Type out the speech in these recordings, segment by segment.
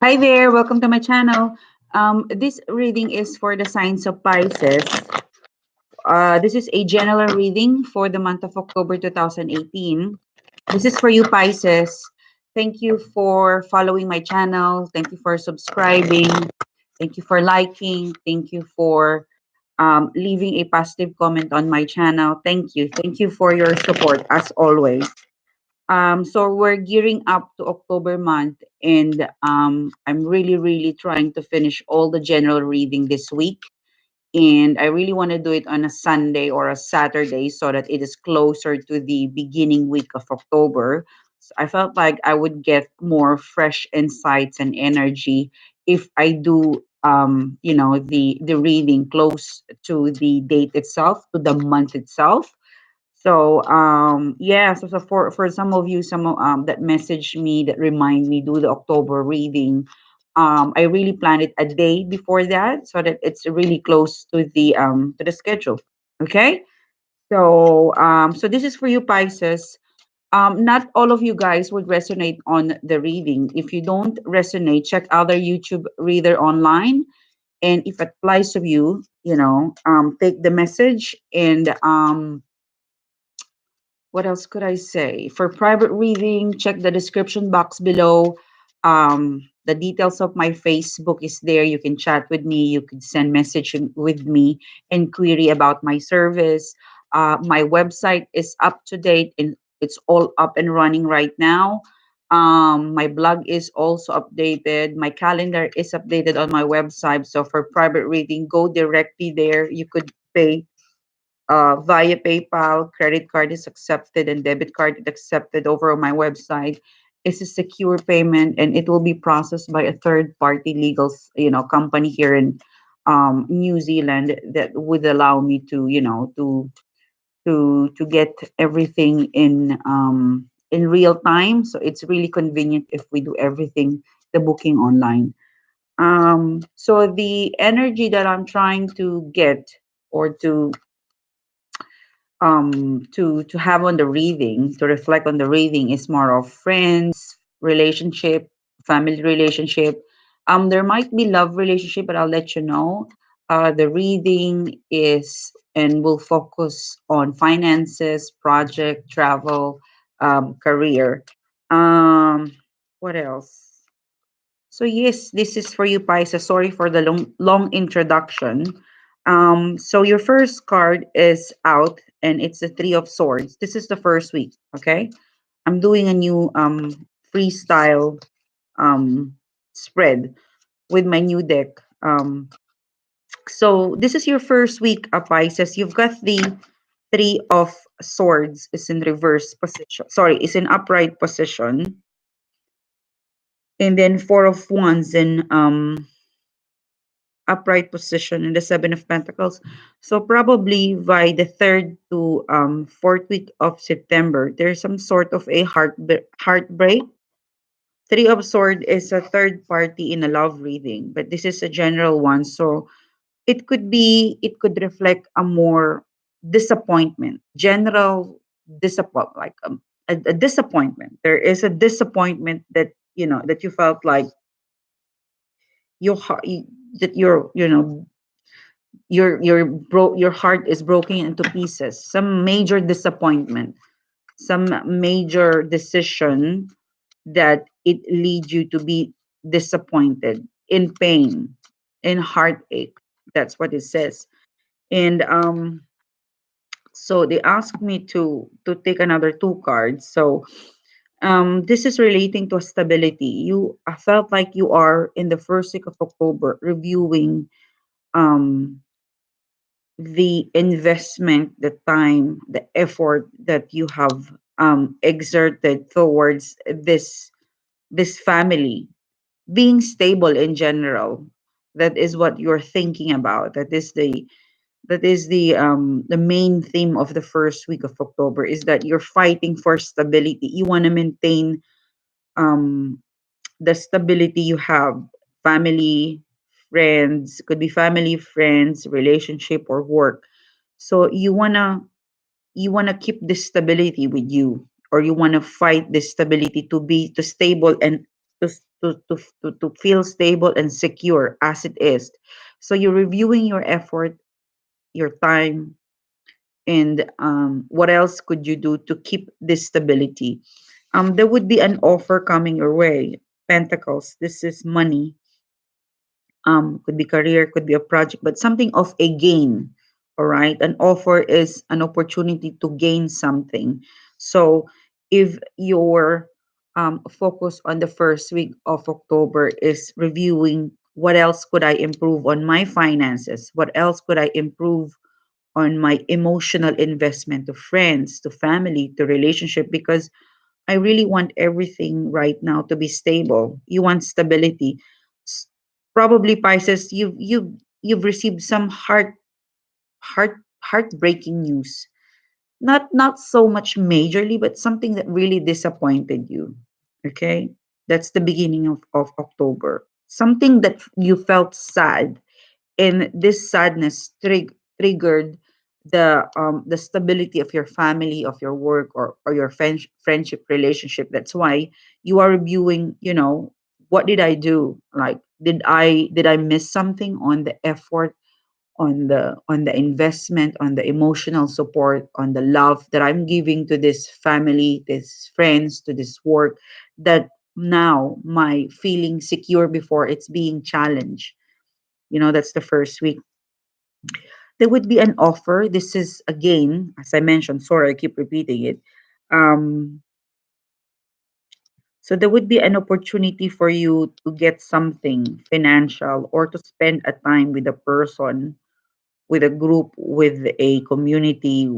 Hi there, welcome to my channel. This reading is for the signs of Pisces. This is a general reading for the month of October 2018. This is for you, Pisces. Thank you for following my channel. Thank you for subscribing. Thank you for liking. Thank you for leaving a positive comment on my channel. Thank you. Thank you for your support as always. So we're gearing up to October month, and I'm really trying to finish all the general reading this week. And I really want to do it on a Sunday or a Saturday so that it is closer to the beginning week of October. So I felt like I would get more fresh insights and energy if I do the reading close to the date itself, to the month itself. So yeah, so for some of you, that message me, that remind me do the October reading. I really plan it a day before that so that it's really close to the schedule. Okay. So this is for you, Pisces. Not all of you guys would resonate on the reading. If you don't resonate, check other YouTube reader online. And if it applies to you, take the message and what else could I say? For private reading, check the description box below. The details of my Facebook is there. You can chat with me. You can send message with me and query about my service. My website is up to date and it's all up and running right now. My blog is also updated. My calendar is updated on my website. So for private reading, go directly there. You could pay via PayPal. Credit card is accepted and debit card is accepted over on my website. It's a secure payment and it will be processed by a third party legal, company here in New Zealand that would allow me to, to get everything in real time. So it's really convenient if we do everything the booking online. So the energy that I'm trying to get or to have on the reading, to reflect on the reading, is more of friends relationship, family relationship. There might be love relationship, but I'll let you know. The reading is and will focus on finances, project, travel, career. um what else? So yes, this is for you, Paisa. Sorry for the long introduction. So your first card is out, and it's the Three of Swords. This is the first week. Okay, I'm doing a new freestyle um spread with my new deck. So this is your first week, Pisces. You've got the Three of Swords is in reverse position. Sorry, is in upright position, and then Four of Wands in upright position in the Seven of Pentacles. So probably by the third to fourth week of September, there's some sort of a heartbreak. Three of Sword is a third party in a love reading, but this is a general one. So it could reflect a more disappointment, general disappointment, like a disappointment. There is a disappointment that that you felt like your heart, that your heart is broken into pieces, some major disappointment, some major decision that it leads you to be disappointed, in pain, in heartache. That's what it says. And so they asked me to take another two cards. So this is relating to stability. I felt like you are in the first week of October reviewing um the investment, the time, the effort that you have exerted towards this family being stable in general. That is what you're thinking about. That is the main theme of the first week of October, is that you're fighting for stability. You want to maintain um the stability you have. Family, friends, could be family, friends, relationship, or work. So you wanna keep this stability with you, or you wanna fight this stability to be to stable and to feel stable and secure as it is. So you're reviewing your effort, your time, and what else could you do to keep this stability. There would be an offer coming your way. Pentacles, this is money, could be career, could be a project, but something of a gain. All right, an offer is an opportunity to gain something. So if your focus on the first week of October is reviewing what else could I improve on my finances, what else could I improve on my emotional investment to friends, to family, to relationship, because I really want everything right now to be stable. You want stability. S- Probably Pisces, you've received some heartbreaking news. Not so much majorly, but something that really disappointed you. Okay? That's the beginning of October. Something that you felt sad, and this sadness triggered the stability of your family, of your work, or your friendship relationship. That's why you are reviewing, what did I do, like did I miss something on the effort, on the investment, on the emotional support, on the love that I'm giving to this family, this friends, to this work, that now my feeling secure before it's being challenged. That's the first week. There would be an offer. This is again, as I mentioned, sorry, I keep repeating it. Um, so there would be an opportunity for you to get something financial or to spend a time with a person, with a group, with a community,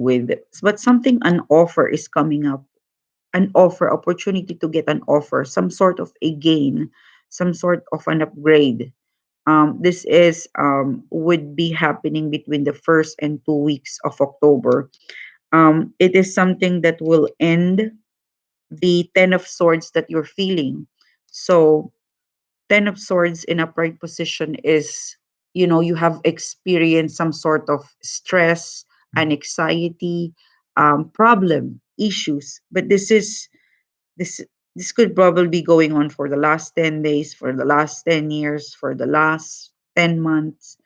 but something, an offer is coming up. An offer, opportunity to get an offer, some sort of a gain, some sort of an upgrade. This is would be happening between the first and 2 weeks of October. It is something that will end the Ten of Swords that you're feeling. So, Ten of Swords in upright position is, you have experienced some sort of stress and anxiety, problem, issues. But this this could probably be going on for the last 10 days, for the last 10 years, for the last 10 months.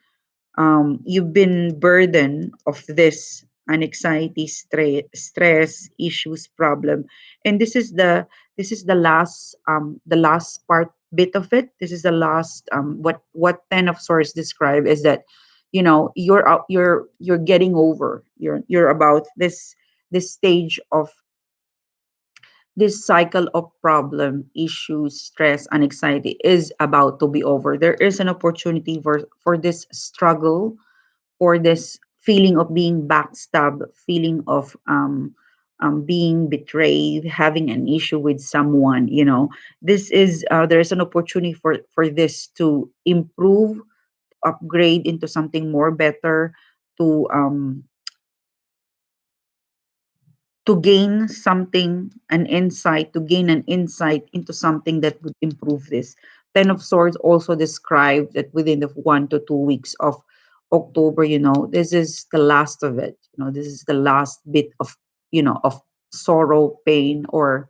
You've been burdened of this anxiety, stress, issues, problem, and this is the last part bit of it. This is the last, what Ten of Swords describe is that, you're getting over, you're about this stage of this cycle of problem, issues, stress, and anxiety is about to be over. There is an opportunity for this struggle, for this feeling of being backstabbed, feeling of being betrayed, having an issue with someone. This is there's an opportunity for this to improve, upgrade into something more better, to gain something, to gain an insight into something that would improve this. Ten of Swords also described that within the 1 to 2 weeks of October, this is the last of it. This is the last bit of sorrow, pain, or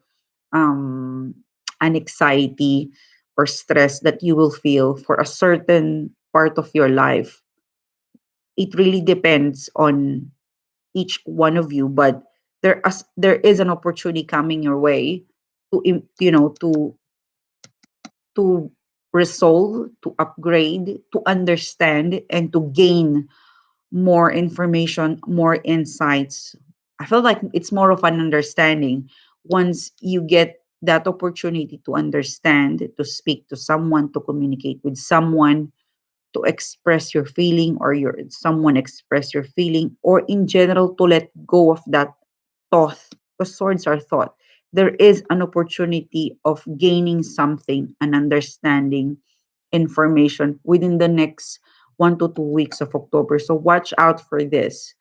um, an anxiety or stress that you will feel for a certain part of your life. It really depends on each one of you, but there is an opportunity coming your way to to resolve, to upgrade, to understand, and to gain more information, more insights. I feel like it's more of an understanding. Once you get that opportunity to understand, to speak to someone, to communicate with someone, to express your feeling, or your someone express your feeling, or in general to let go of that thought, because swords are thought. There is an opportunity of gaining something, an understanding, information within the next 1 to 2 weeks of October. So watch out for this.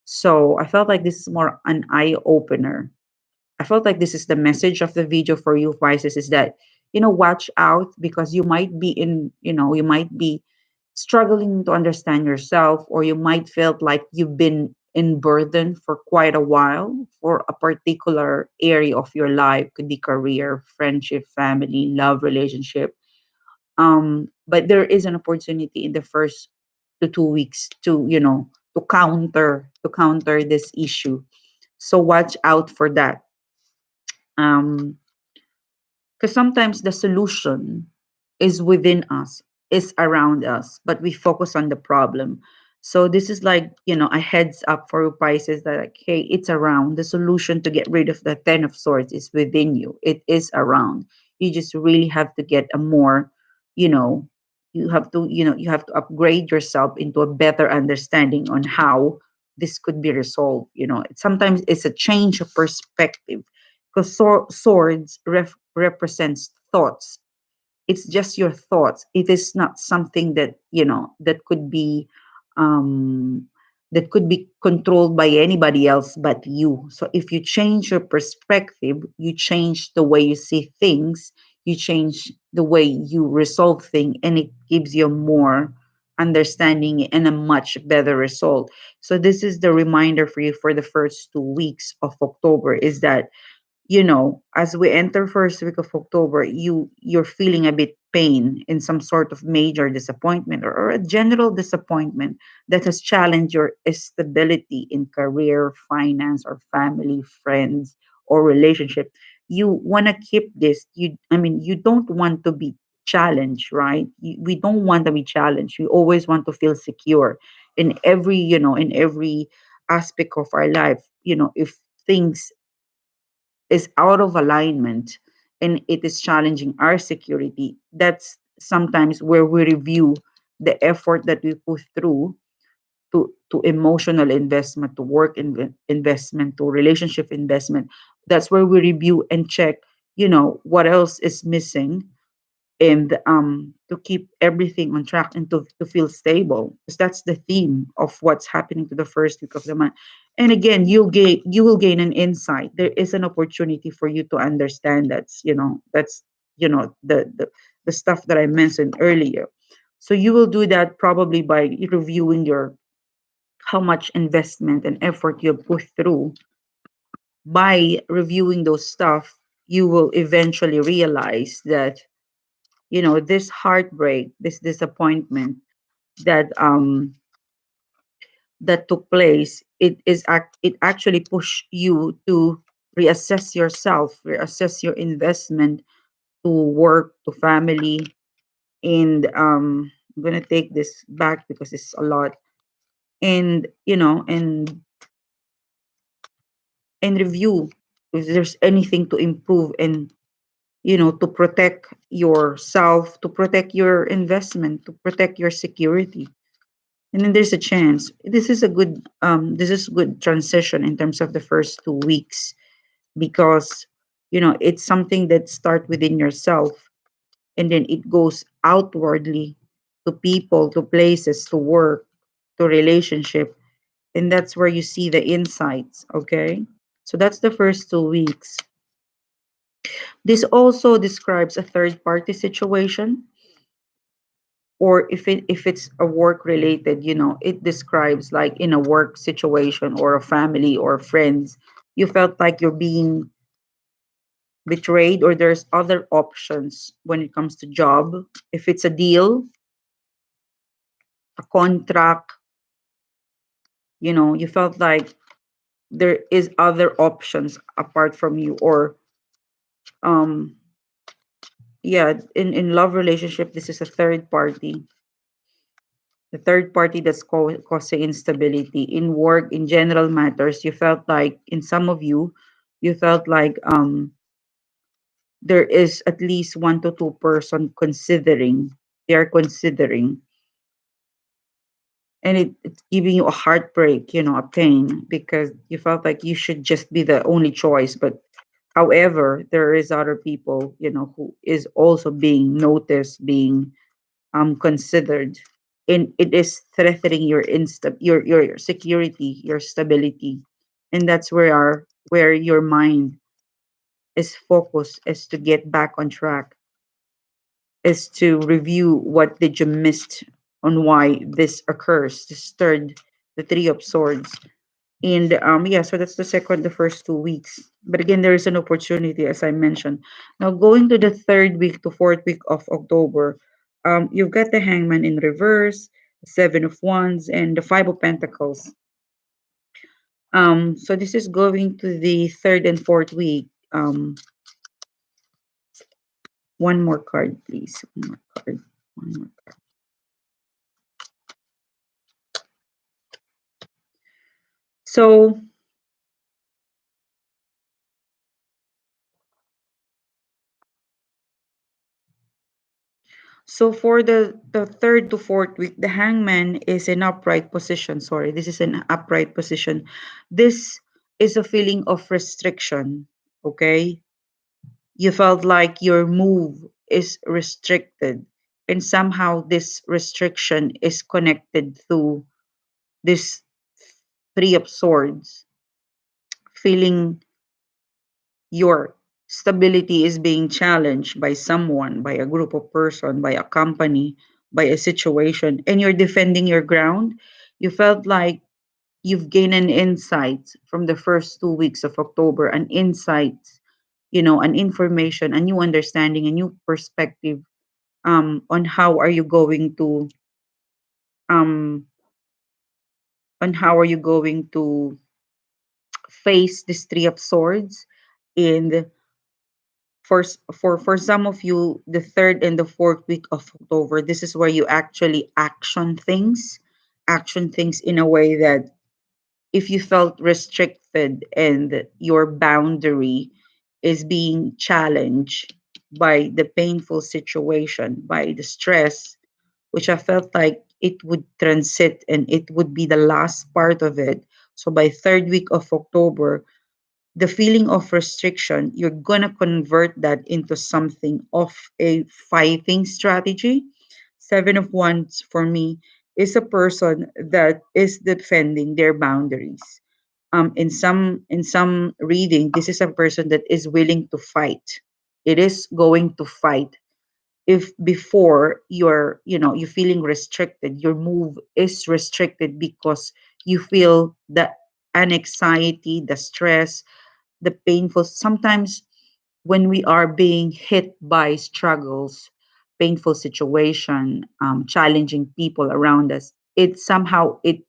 So I felt like this is more an eye opener. I felt like this is the message of the video for you, Pisces, is that, watch out, because you might be struggling to understand yourself, or you might feel like you've been in burden for quite a while for a particular area of your life. Could be career, friendship, family, love, relationship. But there is an opportunity in the first to 2 weeks to, to counter this issue. So watch out for that. Um, because sometimes the solution is within us, is around us, but we focus on the problem. So this is like, a heads up for Pisces that, like, hey, it's around. The solution to get rid of the Ten of Swords is within you. It is around. You just really have to get a more, you know, you have to upgrade yourself into a better understanding on how this could be resolved. Sometimes it's a change of perspective, because swords represents thoughts. It's just your thoughts. It is not something um that could be controlled by anybody else but you. So if you change your perspective, you change the way you see things, you change the way you resolve things, and it gives you more understanding and a much better result. So this is the reminder for you for the first 2 weeks of October, is that, as we enter first week of October, you're feeling a bit pain in some sort of major disappointment, or a general disappointment that has challenged your stability in career, finance, or family, friends, or relationship. You want to keep this. You don't want to be challenged, right? We don't want to be challenged. We always want to feel secure in every aspect of our life. If things is out of alignment and it is challenging our security, that's sometimes where we review the effort that we put through to emotional investment, to work investment, to relationship investment. That's where we review and check, what else is missing, and to keep everything on track and to feel stable, because that's the theme of what's happening to the first week of the month. And again, you will gain an insight. There is an opportunity for you to understand that's the stuff that I mentioned earlier. So you will do that probably by reviewing your how much investment and effort you put through. By reviewing those stuff, you will eventually realize that, this heartbreak, this disappointment that that took place, it actually pushed you to reassess yourself, reassess your investment to work, to family. And I'm gonna take this back because it's a lot. And review if there's anything to improve, and to protect yourself, to protect your investment, to protect your security. And then there's a chance. This is good transition in terms of the first 2 weeks, because it's something that start within yourself, and then it goes outwardly to people, to places, to work, to relationship, and that's where you see the insights. Okay, so that's the first 2 weeks. This also describes a third party situation, or if it's a work related, it describes like in a work situation or a family or friends, you felt like you're being betrayed, or there's other options when it comes to job. If it's a deal, a contract, you felt like there is other options apart from you, or um yeah, in love relationship, this is a third party, the third party that's causing instability in work. In general matters, you felt like, in some of you, you felt like there is at least one to two person considering, they are considering, and it's giving you a heartbreak, a pain, because you felt like you should just be the only choice. But however, there is other people, who is also being noticed, being considered, and it is threatening your security, your stability. And that's where your mind is focused, is to get back on track, is to review what did you missed, on why this occurs, this third, the Three of Swords. And yeah, so that's the second, the first 2 weeks. But again, there is an opportunity, as I mentioned. Now, going to the third week to fourth week of October, you've got the Hangman in reverse, Seven of Wands, and the Five of Pentacles. So this is going to the third and fourth week. One more card, please. One more card. One more. So, so for the third to fourth week, the Hangman is in upright position. Sorry, this is an upright position. This is a feeling of restriction. Okay, you felt like your move is restricted, and somehow this restriction is connected to this Three of Swords, feeling your stability is being challenged by someone, by a group of person, by a company, by a situation, and you're defending your ground. You felt like you've gained an insight from the first 2 weeks of October, an insight, an information, a new understanding, a new perspective, on how are you going to um face this Three of Swords. And for some of you, the third and the fourth week of October, this is where you actually action things in a way that if you felt restricted and your boundary is being challenged by the painful situation, by the stress, which I felt like it would transit and it would be the last part of it. So by third week of October, the feeling of restriction, you're going to convert that into something of a fighting strategy. Seven of Wands for me is a person that is defending their boundaries. In some reading, this is a person that is willing to fight. It is going to fight. If before you're feeling restricted, your move is restricted because you feel the anxiety, the stress, the painful. Sometimes when we are being hit by struggles, painful situation, challenging people around us, it somehow it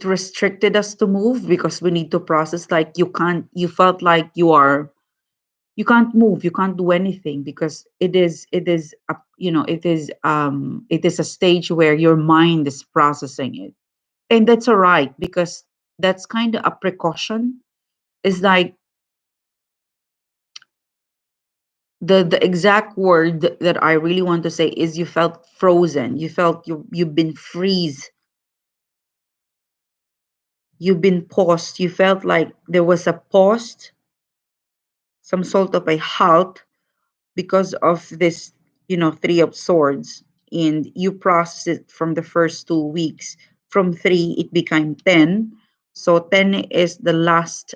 restricted us to move because we need to process. Like you felt like you can't move, you can't do anything because it is a stage where your mind is processing it. And that's all right because that's kind of a precaution. Is like the exact word that I really want to say is you felt frozen. You felt you've been freeze. You've been paused. You felt like there was a pause, some sort of a halt because of this, Three of Swords. And you process it from the first 2 weeks. From three, it became 10. So 10 is the last,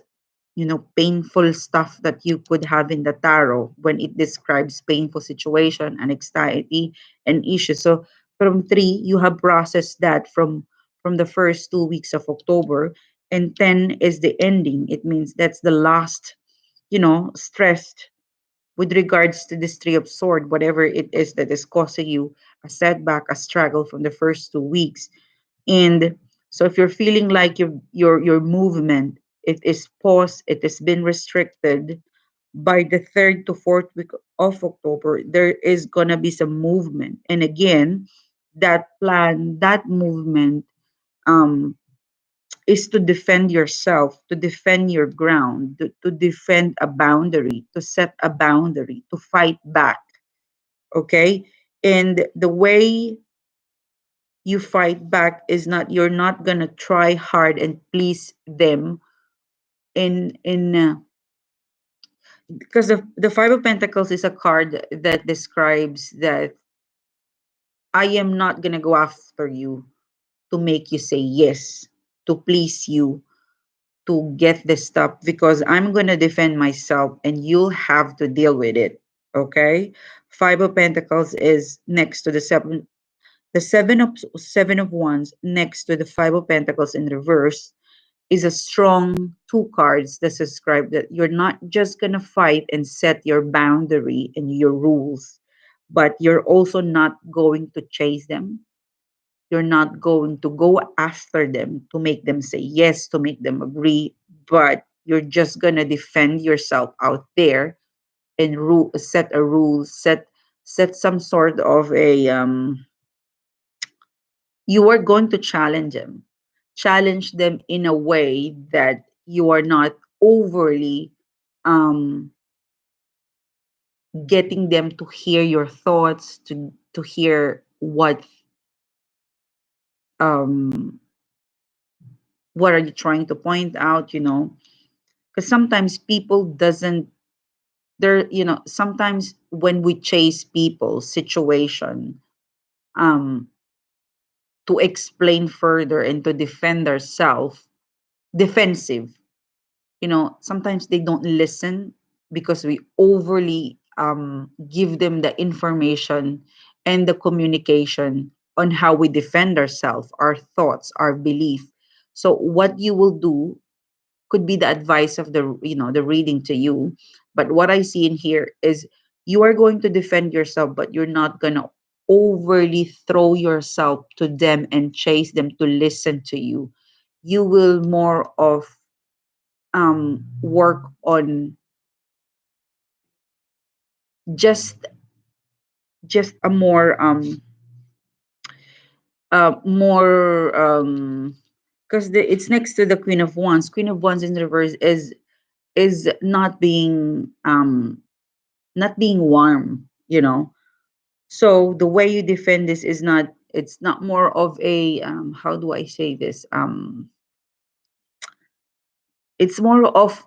painful stuff that you could have in the tarot when it describes painful situation and anxiety and issues. So from three, you have processed that from the first 2 weeks of October, and 10 is the ending. It means that's the last, stressed with regards to this Three of Sword, whatever it is that is causing you a setback, a struggle from the first 2 weeks. And so if you're feeling like your movement, it is paused, it has been restricted, by the third to fourth week of October, there is gonna be some movement. And again, that plan, that movement, um, is to defend yourself, to defend your ground, to defend a boundary, to set a boundary, to fight back. Okay. And the way you fight back is not, you're not gonna try hard and please them in because the Five of Pentacles is a card that describes that I am not gonna go after you to make you say yes, to please you, to get this stuff, because I'm gonna defend myself and you'll have to deal with it. Okay? Five of Pentacles is next to The seven of wands next to the five of pentacles in reverse is a strong two cards that describe that you're not just gonna fight and set your boundary and your rules, but you're also not going to chase them. You're not going to go after them to make them say yes, to make them agree, but you're just gonna defend yourself out there and set a rule, set some sort of a you are going to challenge them in a way that you are not overly um getting them to hear your thoughts, to hear um what are you trying to point out, because sometimes people doesn't there sometimes when we chase people situation um to explain further and to defend ourselves defensive, sometimes they don't listen because we overly give them the information and the communication on how we defend ourselves, our thoughts, our belief. So what you will do could be the advice of the reading to you, but what I see in here is you are going to defend yourself, but you're not going to overly throw yourself to them and chase them to listen to you. You will more of work on just just a more because it's next to the queen of wands. Queen of wands in reverse is not being warm, so the way you defend this is not it's not more of a how do I say this, it's more of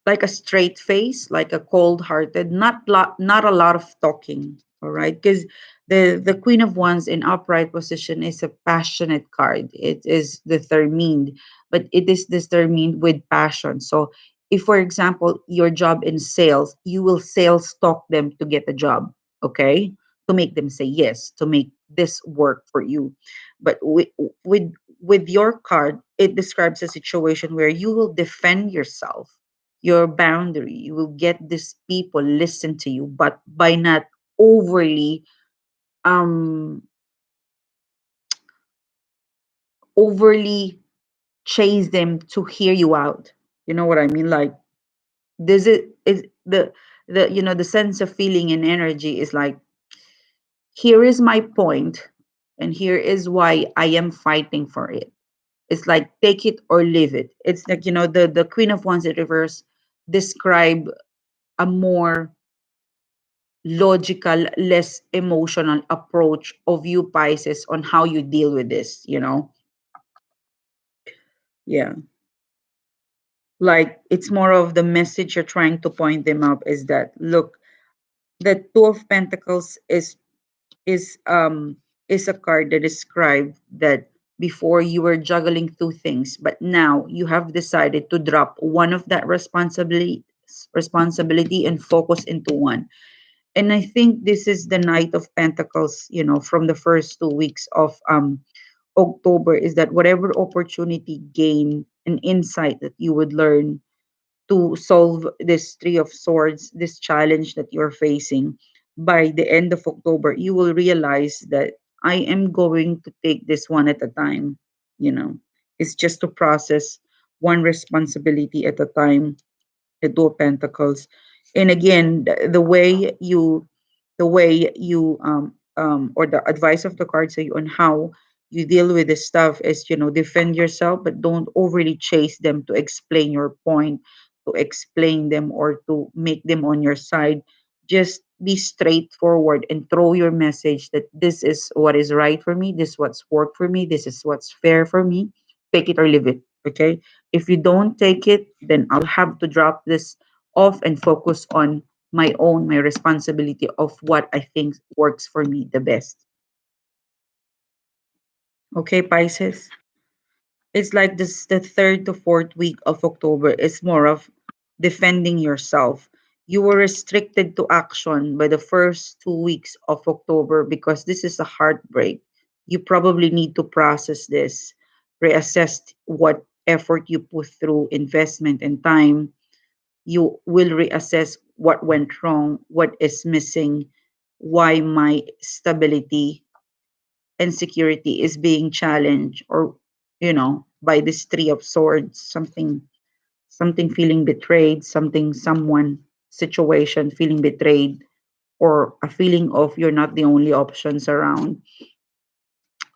like a straight face, like a cold-hearted, not a lot of talking. All right, because the Queen of Wands in upright position is a passionate card. It is determined, but it is determined with passion. So, if for example your job in sales, you will sales talk them to get a job. Okay, to make them say yes, to make this work for you. But with your card, it describes a situation where you will defend yourself, your boundary. You will get these people listen to you, but by not overly um overly chase them to hear you out. You know what I mean? Like this is the sense of feeling and energy is like, here is my point and here is why I am fighting for it. It's like take it or leave it. It's like, the Queen of Wands in reverse describe a more logical, less emotional approach of you Pisces on how you deal with this. Yeah. Like it's more of the message you're trying to point them up is that look, the Two of Pentacles is um is a card that describes that before you were juggling two things, but now you have decided to drop one of that responsibility and focus into one. And I think this is the Knight of Pentacles, from the first 2 weeks of October, is that whatever opportunity, gain, and insight that you would learn to solve this Three of Swords, this challenge that you're facing, by the end of October, you will realize that I am going to take this one at a time. You know, it's just to process one responsibility at a time, the Two of Pentacles. And again, the way you or the advice of the cards say on how you deal with this stuff is, defend yourself, but don't overly chase them to explain your point, to explain them or to make them on your side. Just be straightforward and throw your message that this is what is right for me, this is what's worked for me, this is what's fair for me. Take it or leave it. Okay, if you don't take it, then I'll have to drop this off and focus on my responsibility of what I think works for me the best. Okay, Pisces? It's like this the third to fourth week of October is more of defending yourself. You were restricted to action by the first 2 weeks of October because this is a heartbreak. You probably need to process this, reassess what effort you put through investment and time. You will reassess what went wrong, what is missing, why my stability and security is being challenged, or by this three of swords, something feeling betrayed, someone situation feeling betrayed, or a feeling of you're not the only options around.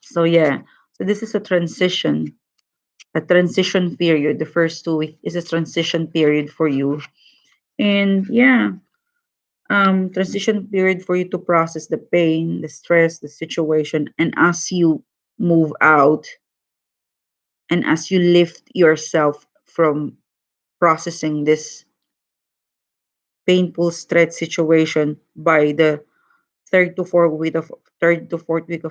So yeah, so this is a transition period. The first 2 weeks is a transition period for you. And yeah, transition period for you to process the pain, the stress, the situation. And as you move out, and as you lift yourself from processing this painful stress situation by the third to fourth week of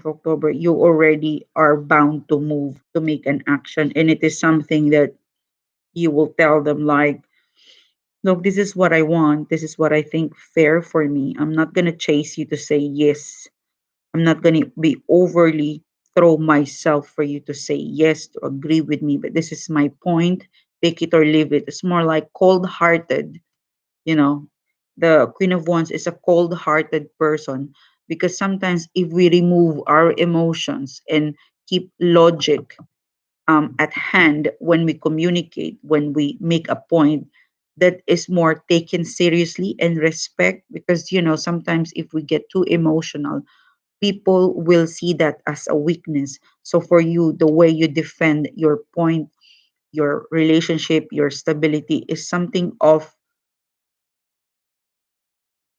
October, you already are bound to move to make an action. And it is something that you will tell them like, look, this is what I want. This is what I think fair for me. I'm not gonna chase you to say yes. I'm not gonna be overly throw myself for you to say yes, to agree with me. But this is my point. Take it or leave it. It's more like cold hearted. you know the Queen of Wands is a cold-hearted person, because sometimes if we remove our emotions and keep logic at hand when we communicate, when we make a point, that is more taken seriously and respect. Because sometimes if we get too emotional, people will see that as a weakness. So for you, the way you defend your point, your relationship, your stability is something of,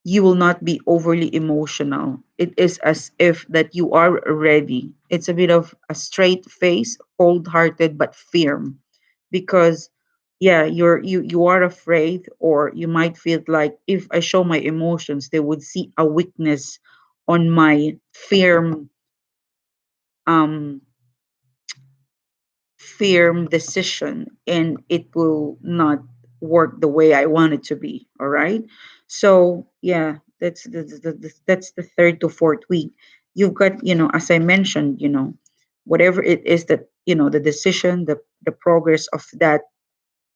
you will not be overly emotional. It is as if that you are ready. It's a bit of a straight face, cold-hearted but firm, because yeah, you are afraid, or you might feel like if I show my emotions, they would see a weakness on my firm um firm decision, and it will not work the way I want it to be. All right. So yeah, that's the third to fourth week. You've got, as I mentioned, whatever it is that, the decision, the progress of that,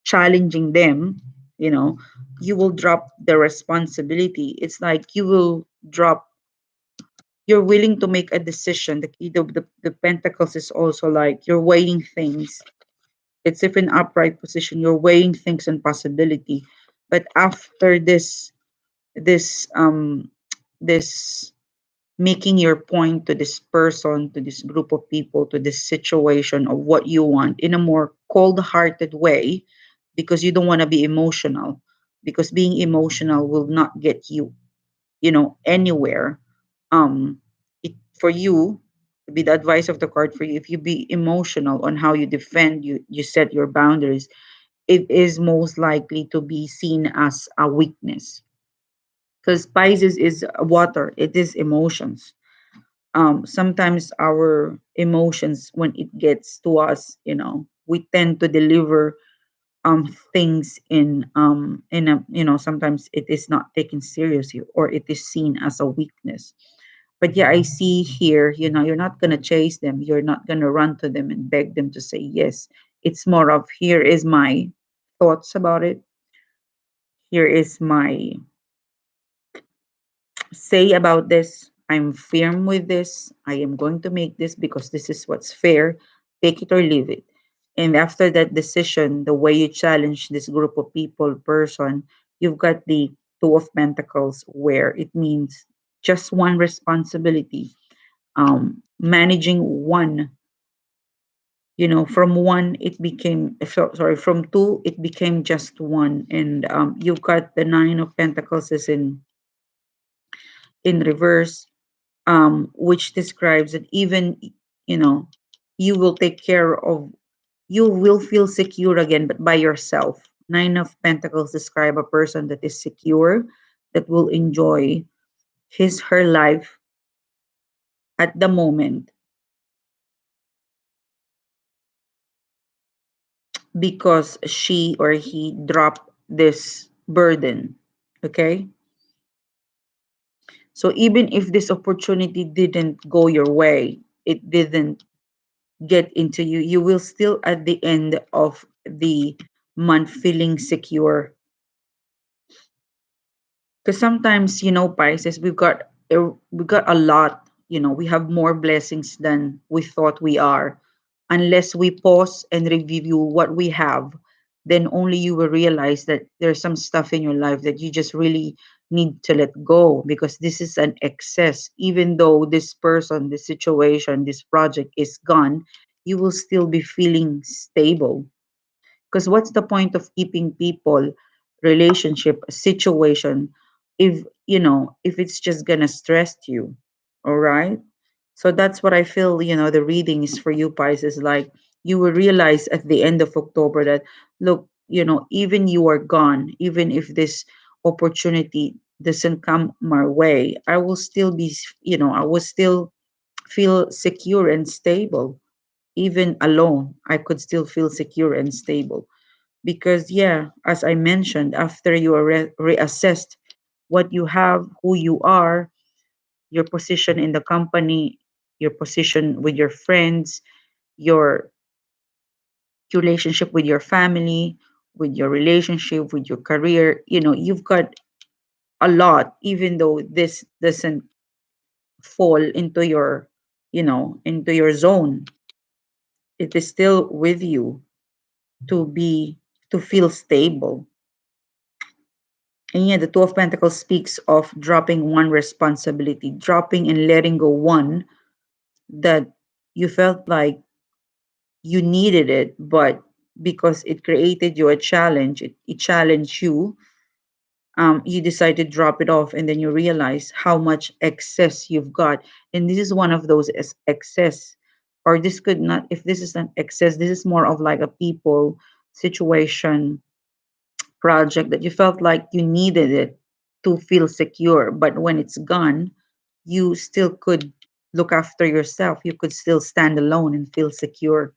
challenging them, you know, you will drop the responsibility. It's like you will drop, you're willing to make a decision. The pentacles is also like you're weighing things. It's if in upright position, you're weighing things and possibility. But after this this making your point to this person, to this group of people, to this situation of what you want in a more cold-hearted way, because you don't want to be emotional, because being emotional will not get you, anywhere. For you, to be the advice of the card for you, if you be emotional on how you defend, you set your boundaries, it is most likely to be seen as a weakness, because Pisces is water, it is emotions. Sometimes our emotions, when it gets to us, we tend to deliver things in a, sometimes it is not taken seriously, or it is seen as a weakness. But yeah, I see here, you're not going to chase them, you're not going to run to them and beg them to say yes. It's more of, here is my thoughts about it, here is my say about this. I'm firm with this. I am going to make this because this is what's fair. Take it or leave it. And after that decision, the way you challenge this group of people, person, you've got the Two of Pentacles, where it means just one responsibility. Managing one, from one it became, sorry, from two it became just one. And you've got the Nine of Pentacles is in reverse, which describes that even, you know you will take care of, you will feel secure again, but by yourself. Nine of Pentacles describe a person that is secure, that will enjoy his her life at the moment, because she or he dropped this burden. Okay, so even if this opportunity didn't go your way, it didn't get into you, you will still at the end of the month feeling secure. Because sometimes, Pisces, we got a lot. We have more blessings than we thought we are. Unless we pause and review what we have, then only you will realize that there's some stuff in your life that you just really need to let go, because this is an excess. Even though this person, this situation, this project is gone, you will still be feeling stable. Because what's the point of keeping people, relationship, situation, if it's just gonna stress you? All right. So that's what I feel, the reading is for you, Pisces. Like, you will realize at the end of October that, look, even you are gone, even if this opportunity doesn't come my way, I will still be, I will still feel secure and stable. Even alone, I could still feel secure and stable. Because, yeah, as I mentioned, after you are reassessed what you have, who you are, your position in the company, your position with your friends, your relationship with your family, with your relationship, with your career, you've got a lot. Even though this doesn't fall into your zone, it is still with you to be to feel stable. And yeah, the Two of Pentacles speaks of dropping one responsibility, dropping and letting go one that you felt like you needed it, but because it created you a challenge, it challenged you, you decide to drop it off, and then you realize how much excess you've got. And this is one of those excess, or this could not, if this is an excess, this is more of like a people, situation, project that you felt like you needed it to feel secure. But when it's gone, you still could look after yourself. You could still stand alone and feel secure.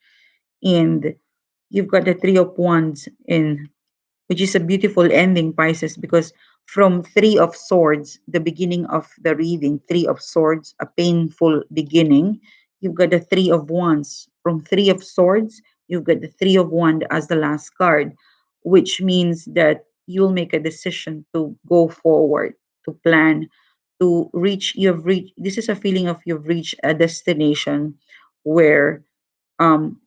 And you've got the Three of Wands in, which is a beautiful ending, Pisces, because from Three of Swords, the beginning of the reading, Three of Swords, a painful beginning, you've got the Three of Wands. From Three of Swords, you've got the Three of Wands as the last card, which means that you'll make a decision to go forward, to plan, to reach, you've reached, this is a feeling of you've reached a destination where um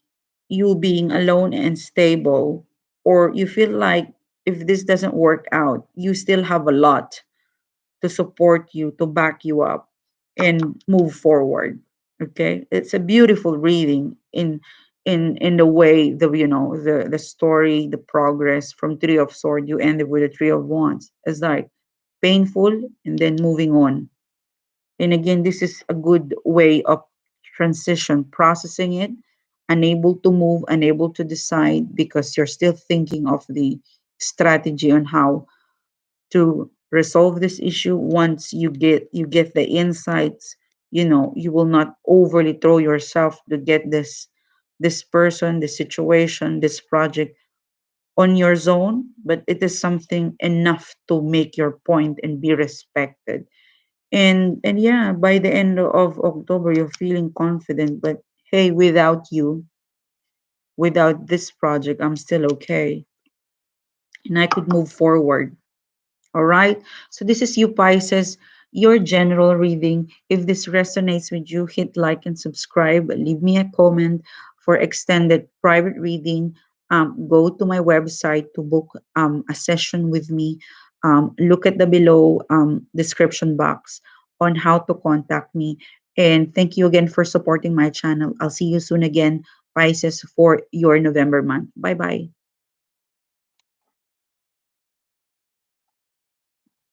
you being alone and stable, or you feel like if this doesn't work out, you still have a lot to support you, to back you up and move forward. Okay, it's a beautiful reading in the way, the story, the progress from Three of Swords, you ended with the Three of Wands. It's like painful and then moving on. And again, this is a good way of transition, processing it, unable to move, unable to decide because you're still thinking of the strategy on how to resolve this issue. Once you get the insights, you will not overly throw yourself to get this person, this situation, this project on your zone, but it is something enough to make your point and be respected. And yeah, by the end of October, you're feeling confident. But hey, without this project, I'm still okay, and I could move forward. All right. So this is you, Pisces, your general reading. If this resonates with you, hit like and subscribe. Leave me a comment for extended private reading. Go to my website to book a session with me. Look at the below description box on how to contact me. And thank you again for supporting my channel. I'll see you soon again, Pisces, for your November month. Bye bye.